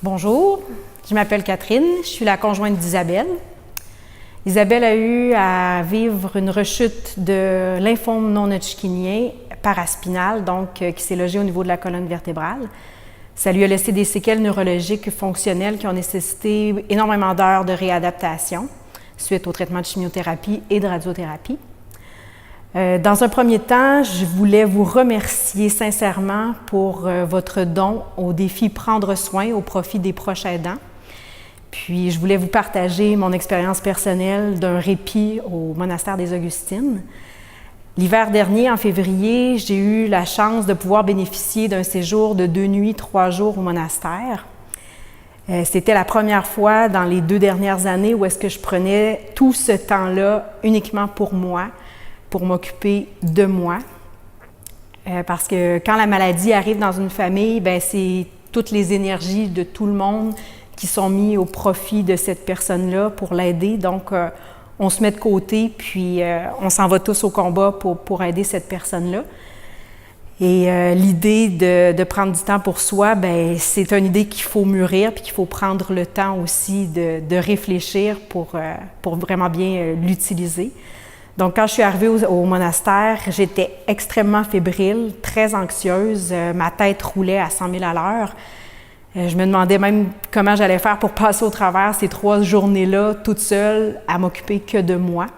Bonjour, je m'appelle Catherine, je suis la conjointe d'Isabelle. Isabelle a eu à vivre une rechute de lymphome non-hodgkinien paraspinal, donc qui s'est logé au niveau de la colonne vertébrale. Ça lui a laissé des séquelles neurologiques fonctionnelles qui ont nécessité énormément d'heures de réadaptation suite au traitement de chimiothérapie et de radiothérapie. Dans un premier temps, je voulais vous remercier sincèrement pour votre don au défi Prendre soin au profit des proches aidants. Puis, je voulais vous partager mon expérience personnelle d'un répit au monastère des Augustines. L'hiver dernier, en février, j'ai eu la chance de pouvoir bénéficier d'un séjour de 2 nuits, 3 jours au monastère. C'était la première fois dans les 2 dernières années où est-ce que je prenais tout ce temps-là uniquement pour moi, pour m'occuper de moi. Parce que quand la maladie arrive dans une famille, bien, c'est toutes les énergies de tout le monde qui sont mises au profit de cette personne-là pour l'aider. Donc, on se met de côté, puis on s'en va tous au combat pour aider cette personne-là. Et l'idée de prendre du temps pour soi, bien, c'est une idée qu'il faut mûrir, puis qu'il faut prendre le temps aussi de réfléchir pour vraiment bien l'utiliser. Donc, quand je suis arrivée au monastère, j'étais extrêmement fébrile, très anxieuse. Ma tête roulait à 100 000 à l'heure. Je me demandais même comment j'allais faire pour passer au travers ces 3 journées-là, toute seule, à m'occuper que de moi.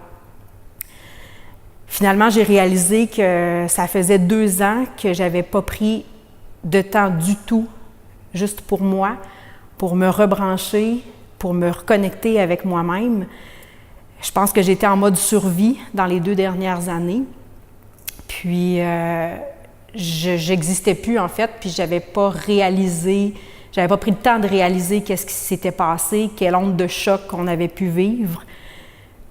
Finalement, j'ai réalisé que ça faisait 2 ans que j'avais pas pris de temps du tout, juste pour moi, pour me rebrancher, pour me reconnecter avec moi-même. Je pense que j'étais en mode survie dans les 2 dernières années. Puis, j'existais plus, en fait, puis j'avais pas pris le temps de réaliser qu'est-ce qui s'était passé, quelle onde de choc qu'on avait pu vivre.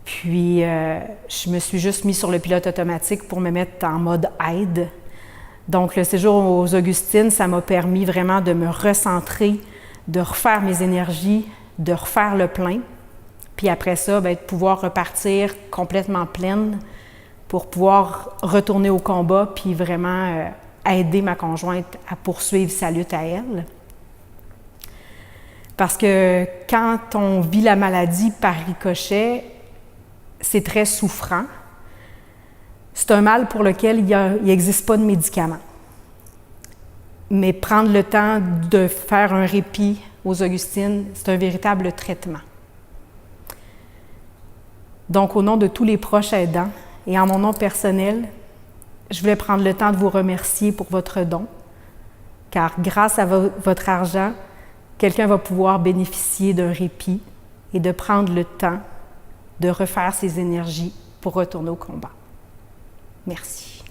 Puis, je me suis juste mis sur le pilote automatique pour me mettre en mode aide. Donc, le séjour aux Augustines, ça m'a permis vraiment de me recentrer, de refaire mes énergies, de refaire le plein. Puis après ça, bien, de pouvoir repartir complètement pleine pour pouvoir retourner au combat puis vraiment aider ma conjointe à poursuivre sa lutte à elle. Parce que quand on vit la maladie par ricochet, c'est très souffrant. C'est un mal pour lequel il n'existe pas de médicament. Mais prendre le temps de faire un répit aux Augustines, c'est un véritable traitement. Donc, au nom de tous les proches aidants et en mon nom personnel, je voulais prendre le temps de vous remercier pour votre don, car grâce à votre argent, quelqu'un va pouvoir bénéficier d'un répit et de prendre le temps de refaire ses énergies pour retourner au combat. Merci.